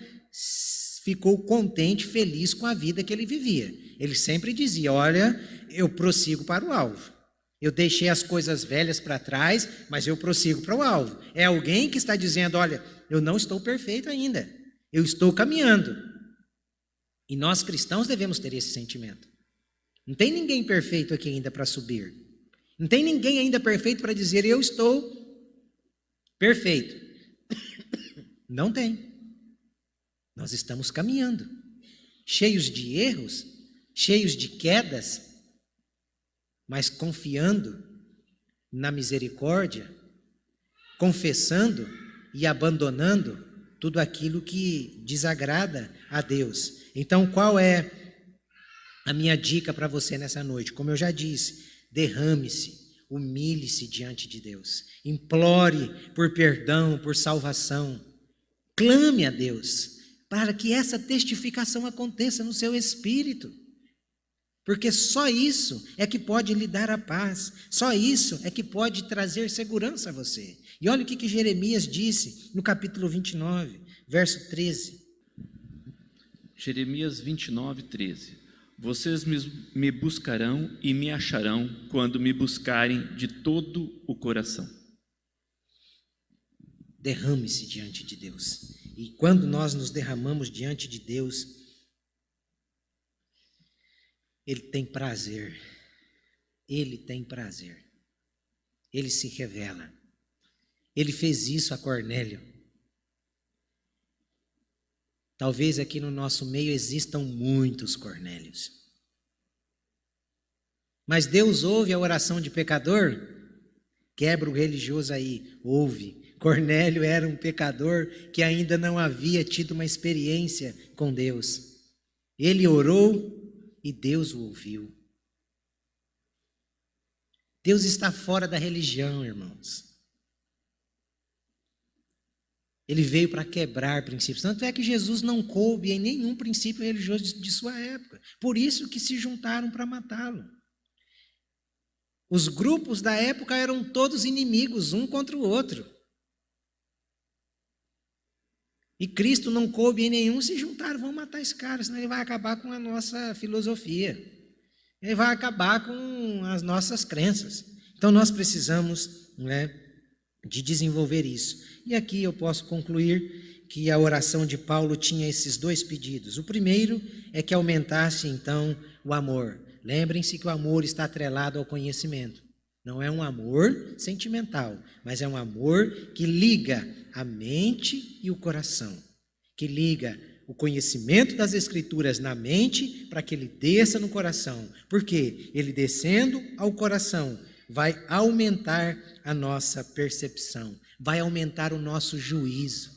ficou contente, feliz com a vida que ele vivia. Ele sempre dizia: olha, eu prossigo para o alvo. Eu deixei as coisas velhas para trás, mas eu prossigo para o alvo. É alguém que está dizendo: olha, eu não estou perfeito ainda, eu estou caminhando. E nós cristãos devemos ter esse sentimento. Não tem ninguém perfeito aqui ainda para subir. Não tem ninguém ainda perfeito para dizer: eu estou perfeito. Não tem. Nós estamos caminhando, cheios de erros, cheios de quedas, mas confiando na misericórdia, confessando e abandonando tudo aquilo que desagrada a Deus. Então, qual é a minha dica para você nessa noite? Como eu já disse, derrame-se, humilhe-se diante de Deus, implore por perdão, por salvação, clame a Deus, para que essa testificação aconteça no seu espírito, porque só isso é que pode lhe dar a paz, só isso é que pode trazer segurança a você. E olha o que Jeremias disse no capítulo 29, verso 13. Jeremias 29, 13. Vocês me buscarão e me acharão quando me buscarem de todo o coração. Derrame-se diante de Deus. E quando nós nos derramamos diante de Deus, Ele tem prazer. Ele tem prazer. Ele se revela. Ele fez isso a Cornélio. Talvez aqui no nosso meio existam muitos Cornélios. Mas Deus ouve a oração de pecador? Quebra o religioso aí, ouve. Cornélio era um pecador que ainda não havia tido uma experiência com Deus. Ele orou e Deus o ouviu. Deus está fora da religião, irmãos. Ele veio para quebrar princípios. Tanto é que Jesus não coube em nenhum princípio religioso de sua época. Por isso que se juntaram para matá-lo. Os grupos da época eram todos inimigos, um contra o outro. E Cristo não coube em nenhum, se juntaram, vão matar esse cara, senão ele vai acabar com a nossa filosofia. Ele vai acabar com as nossas crenças. Então nós precisamos, de desenvolver isso. E aqui eu posso concluir que a oração de Paulo tinha esses dois pedidos. O primeiro é que aumentasse então o amor. Lembrem-se que o amor está atrelado ao conhecimento. Não é um amor sentimental, mas é um amor que liga a mente e o coração, que liga o conhecimento das Escrituras na mente para que ele desça no coração. Porque ele descendo ao coração vai aumentar a nossa percepção, vai aumentar o nosso juízo,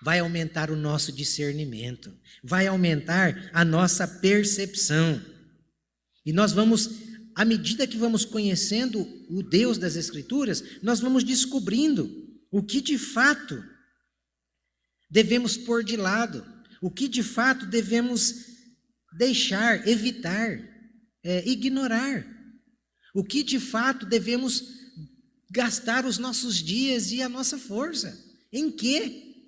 vai aumentar o nosso discernimento, vai aumentar a nossa percepção. E nós vamos, à medida que vamos conhecendo o Deus das Escrituras, nós vamos descobrindo o que de fato devemos pôr de lado, o que de fato devemos deixar, evitar, ignorar. O que de fato devemos gastar os nossos dias e a nossa força. Em quê?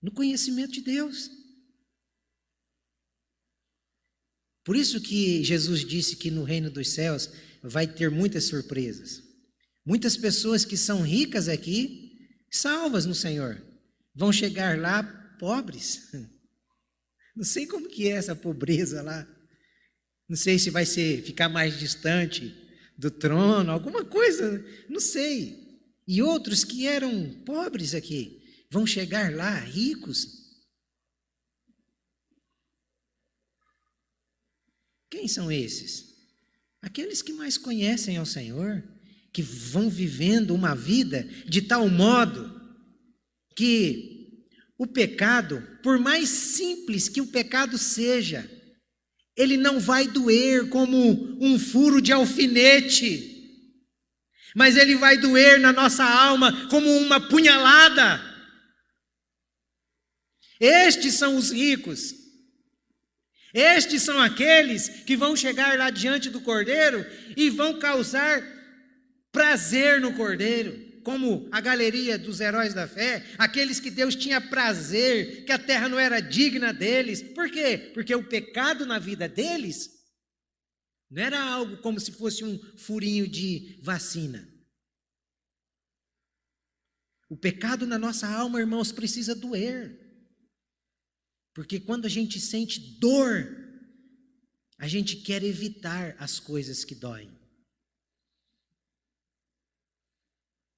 No conhecimento de Deus. Por isso que Jesus disse que no reino dos céus vai ter muitas surpresas. Muitas pessoas que são ricas aqui, salvas no Senhor, vão chegar lá pobres. Não sei como que é essa pobreza lá. Não sei se vai ficar mais distante do trono, alguma coisa, não sei. E outros que eram pobres aqui, vão chegar lá ricos. Quem são esses? Aqueles que mais conhecem ao Senhor, que vão vivendo uma vida de tal modo que o pecado, por mais simples que o pecado seja, ele não vai doer como um furo de alfinete, mas ele vai doer na nossa alma como uma punhalada. Estes são os ricos. Estes são aqueles que vão chegar lá diante do Cordeiro e vão causar prazer no Cordeiro, como a galeria dos heróis da fé, aqueles que Deus tinha prazer, que a terra não era digna deles. Por quê? Porque o pecado na vida deles não era algo como se fosse um furinho de vacina. O pecado na nossa alma, irmãos, precisa doer. Porque quando a gente sente dor, a gente quer evitar as coisas que doem.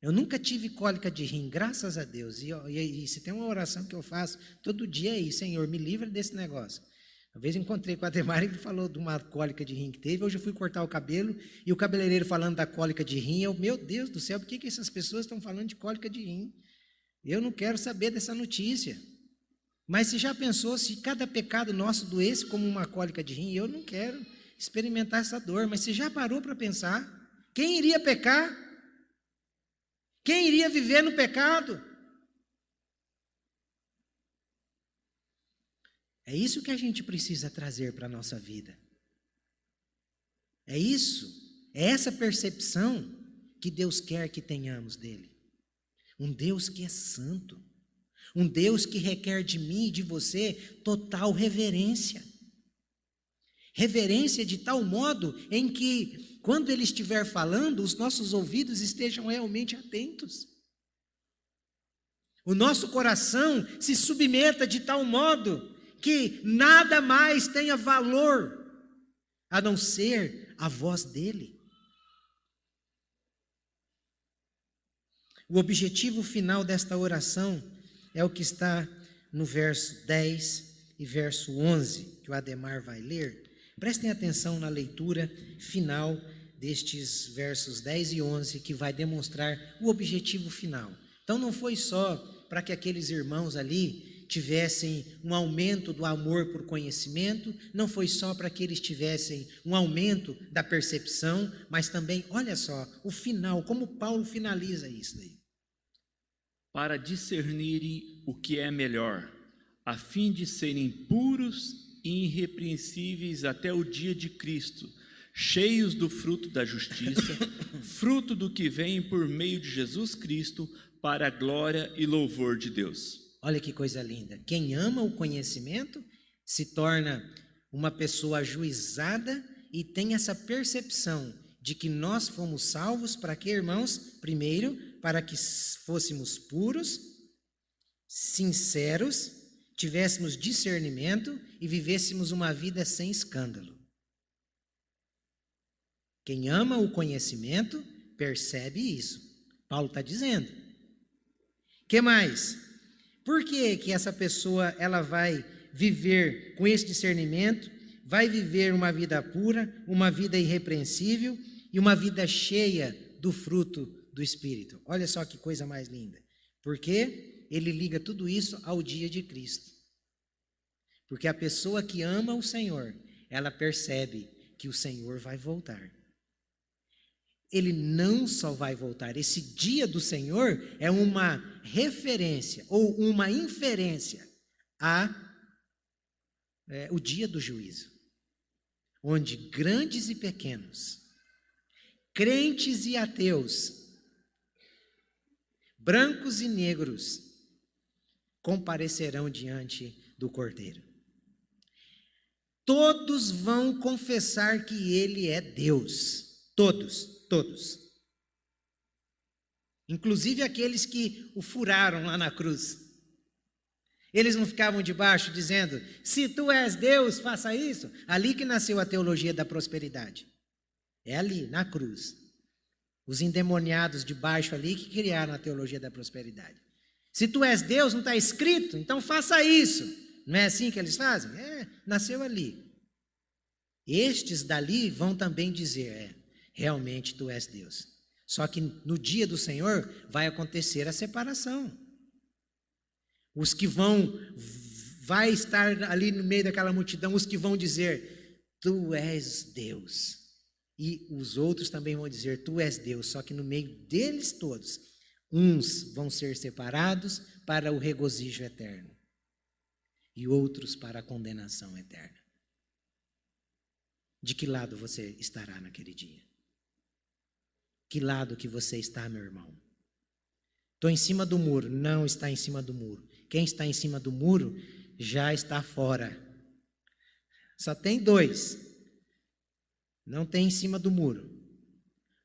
Eu nunca tive cólica de rim, graças a Deus. E se tem uma oração que eu faço todo dia é isso: Senhor, me livra desse negócio. Uma vez eu encontrei com a Ademar e ele falou de uma cólica de rim que teve. Hoje eu fui cortar o cabelo e o cabeleireiro falando da cólica de rim. Meu Deus do céu, por que essas pessoas estão falando de cólica de rim? Eu não quero saber dessa notícia. Mas você já pensou se cada pecado nosso doesse como uma cólica de rim? Eu não quero experimentar essa dor, mas você já parou para pensar? Quem iria pecar? Quem iria viver no pecado? É isso que a gente precisa trazer para a nossa vida. É isso, é essa percepção que Deus quer que tenhamos dele. Um Deus que é santo. Um Deus que requer de mim e de você total reverência. Reverência de tal modo em que, quando Ele estiver falando, os nossos ouvidos estejam realmente atentos. O nosso coração se submeta de tal modo que nada mais tenha valor a não ser a voz dEle. O objetivo final desta oração é o que está no verso 10 e verso 11, que o Ademar vai ler. Prestem atenção na leitura final destes versos 10 e 11, que vai demonstrar o objetivo final. Então não foi só para que aqueles irmãos ali tivessem um aumento do amor por conhecimento, não foi só para que eles tivessem um aumento da percepção, mas também, olha só, o final, como Paulo finaliza isso daí. Para discernirem o que é melhor, a fim de serem puros e irrepreensíveis até o dia de Cristo, cheios do fruto da justiça, fruto do que vem por meio de Jesus Cristo, para a glória e louvor de Deus. Olha que coisa linda. Quem ama o conhecimento se torna uma pessoa ajuizada e tem essa percepção de que nós fomos salvos para quê, irmãos? Primeiro, para que fôssemos puros, sinceros, tivéssemos discernimento e vivêssemos uma vida sem escândalo. Quem ama o conhecimento percebe isso. Paulo está dizendo. O que mais? Por que essa pessoa ela vai viver com esse discernimento, vai viver uma vida pura, uma vida irrepreensível e uma vida cheia do fruto do Espírito? Olha só que coisa mais linda. Porque ele liga tudo isso ao dia de Cristo. Porque a pessoa que ama o Senhor, ela percebe que o Senhor vai voltar. Ele não só vai voltar, esse dia do Senhor é uma referência ou uma inferência o dia do juízo, onde grandes e pequenos, crentes e ateus, brancos e negros, comparecerão diante do Cordeiro. Todos vão confessar que Ele é Deus, todos. Inclusive aqueles que o furaram lá na cruz. Eles não ficavam debaixo dizendo, se tu és Deus, faça isso. Ali que nasceu a teologia da prosperidade. É ali, na cruz. Os endemoniados de baixo ali que criaram a teologia da prosperidade. Se tu és Deus, não está escrito, então faça isso. Não é assim que eles fazem? Nasceu ali. Estes dali vão também dizer, realmente tu és Deus. Só que no dia do Senhor vai acontecer a separação. Os que vai estar ali no meio daquela multidão, os que vão dizer, tu és Deus. E os outros também vão dizer, tu és Deus. Só que no meio deles todos, uns vão ser separados para o regozijo eterno. E outros para a condenação eterna. De que lado você estará naquele dia? Que lado que você está, meu irmão? Estou em cima do muro. Não está em cima do muro. Quem está em cima do muro já está fora. Só tem dois. Não tem em cima do muro.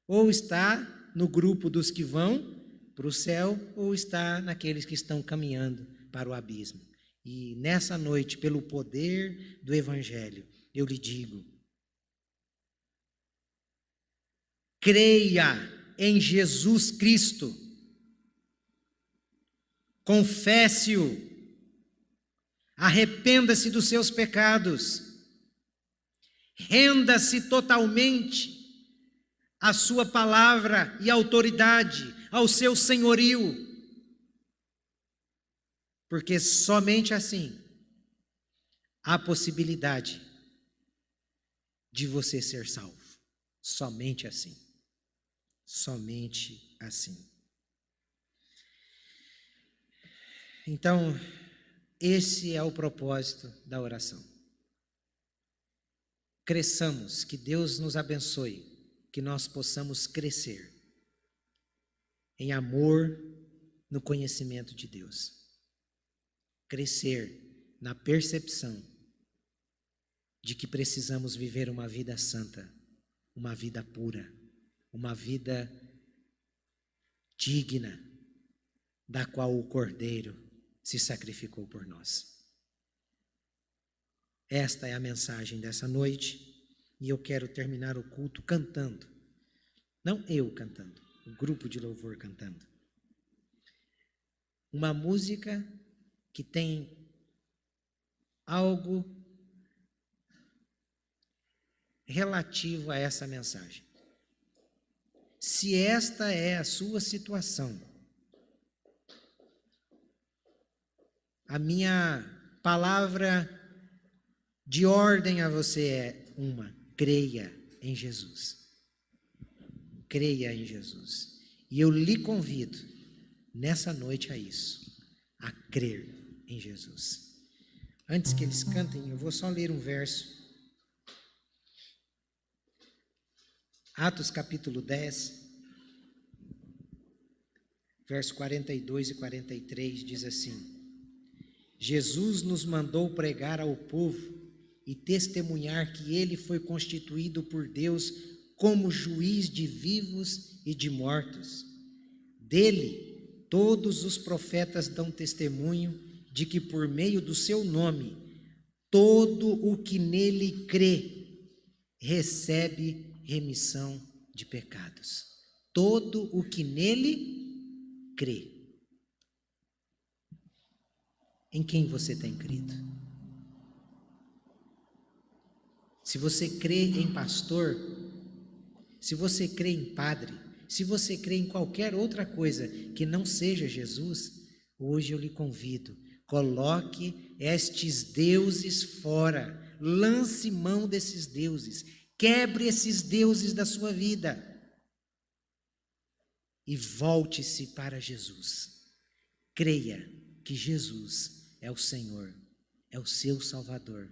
Ou está no grupo dos que vão para o céu, ou está naqueles que estão caminhando para o abismo. E nessa noite, pelo poder do Evangelho, eu lhe digo, creia em Jesus Cristo, confesse-o, Arrependa-se dos seus pecados. Renda-se totalmente à sua palavra e autoridade, ao seu senhorio. Porque somente assim há possibilidade de você ser salvo. Somente assim. Somente assim. Então, esse é o propósito da oração. Cresçamos, que Deus nos abençoe, que nós possamos crescer em amor no conhecimento de Deus. Crescer na percepção de que precisamos viver uma vida santa, uma vida pura, uma vida digna, da qual o Cordeiro se sacrificou por nós. Esta é a mensagem dessa noite, e eu quero terminar o culto cantando. Não eu cantando, o grupo de louvor cantando. Uma música que tem algo relativo a essa mensagem. Se esta é a sua situação, a minha palavra de ordem a você é uma: creia em Jesus. Creia em Jesus. E eu lhe convido, nessa noite, a isso, a crer em Jesus. Antes que eles cantem, eu vou só ler um verso. Atos capítulo 10, verso 42 e 43, diz assim: Jesus nos mandou pregar ao povo e testemunhar que ele foi constituído por Deus como juiz de vivos e de mortos. Dele, todos os profetas dão testemunho de que por meio do seu nome, todo o que nele crê recebe remissão de pecados. Todo o que nele crê. Em quem você tem crido? Se você crê em pastor, se você crê em padre, se você crê em qualquer outra coisa que não seja Jesus, hoje eu lhe convido, coloque estes deuses fora, lance mão desses deuses, quebre esses deuses da sua vida e volte-se para Jesus. Creia que Jesus é o Senhor, é o seu Salvador.